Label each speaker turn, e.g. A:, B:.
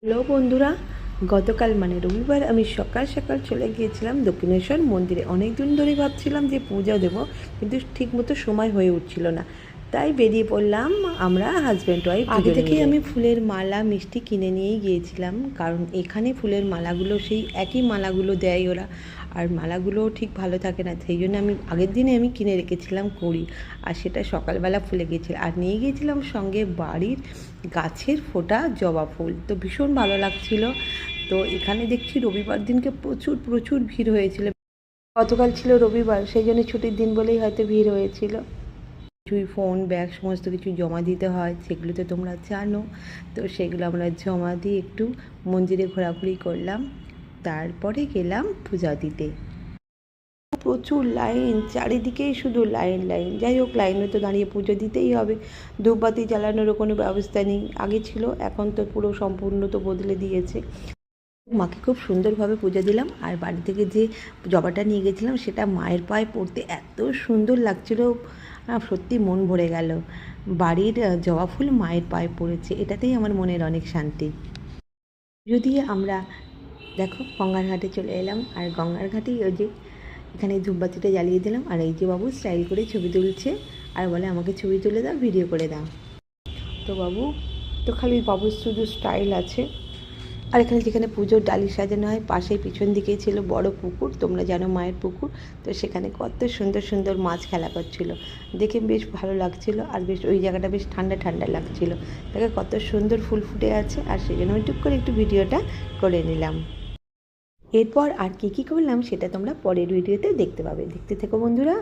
A: Hello বন্ধুরা, গতকাল মানে রবিবার আমি সকাল সকাল চলে গিয়েছিলাম দক্ষিণেশ্বর মন্দিরে। অনেক দিন ধরে ভাবছিলাম যে পূজা দেবো, কিন্তু ঠিকমতো সময় হয়ে উঠছিল না, তাই বেরিয়ে পড়লাম আমরা হাজব্যান্ড ওয়াইফ। আগে থেকেই আমি ফুলের মালা মিষ্টি কিনে নিয়েই গিয়েছিলাম, কারণ এখানে ফুলের মালাগুলো সেই একই মালাগুলো দেয় ওরা, আর মালাগুলো ঠিক ভালো থাকে না, সেই জন্য আমি আগের দিনে কিনে রেখেছিলাম করি, আর সেটা সকালবেলা ফুলে গিয়েছিল। আর নিয়ে গিয়েছিলাম সঙ্গে বাড়ির গাছের ফোটা জবা ফুল, তো ভীষণ ভালো লাগছিল। তো এখানে দেখছি রবিবার দিনকে প্রচুর প্রচুর ভিড় হয়েছিল। গতকাল ছিল রবিবার, সেই জন্য ছুটির দিন বলেই হয়তো ভিড় হয়েছিল। কিছুই ফোন ব্যাগ সমস্ত কিছু জমা দিতে হয়, সেগুলো তো তোমরা জানো। তো সেগুলো আমরা জমা দিয়ে একটু মন্দিরে ঘোরাঘুরি করলাম, তারপরে গেলাম পূজা দিতে। প্রচুর লাইন, চারিদিকেই শুধু লাইন লাইন। যাই হোক, লাইনে তো দাঁড়িয়ে পুজো দিতেই হবে, ধূপবাতি জ্বালানোরও কোনো ব্যবস্থা নেই। আগে ছিল, এখন তো পুরো সম্পূর্ণ তো বদলে দিয়েছে। মাকে খুব সুন্দরভাবে পুজো দিলাম, আর বাড়ি থেকে যে জবাটা নিয়ে গেছিলাম সেটা মায়ের পায়ে পড়তে এত সুন্দর লাগছিল, সত্যি মন ভরে গেল। বাড়ির জবা ফুল মায়ের পায়ে পড়েছে, এটাতেই আমার মনের অনেক শান্তি। যদি আমরা দেখো গঙ্গার ঘাটে চলে এলাম, আর গঙ্গার ঘাটেই ওই যে এখানে ধূপবাতিটা জ্বালিয়ে দিলাম, আর এই যে বাবু স্টাইল করে ছবি তুলছে, আর বলে আমাকে ছবি তুলে দাও, ভিডিও করে দাও। তো বাবু তো খালি বাবুর শুধু স্টাইল আছে। আর এখানে যেখানে পুজোর ডালি সাজানো হয়, পাশেই পিছন দিকেই ছিল বড় পুকুর, তোমরা জানো মায়ের পুকুর। তো সেখানে কত সুন্দর সুন্দর মাছ খেলা করছিল, দেখে বেশ ভালো লাগছিল, আর বেশ ওই জায়গাটা বেশ ঠান্ডা ঠান্ডা লাগছিল। দেখে কত সুন্দর ফুল ফুটে আছে, আর সেই জন্য আমি টুক করে একটু ভিডিওটা করে নিলাম। এরপর আর কী কী করলাম সেটা তোমরা পরের ভিডিওতে দেখতে পাবে, দেখতে থেকো বন্ধুরা।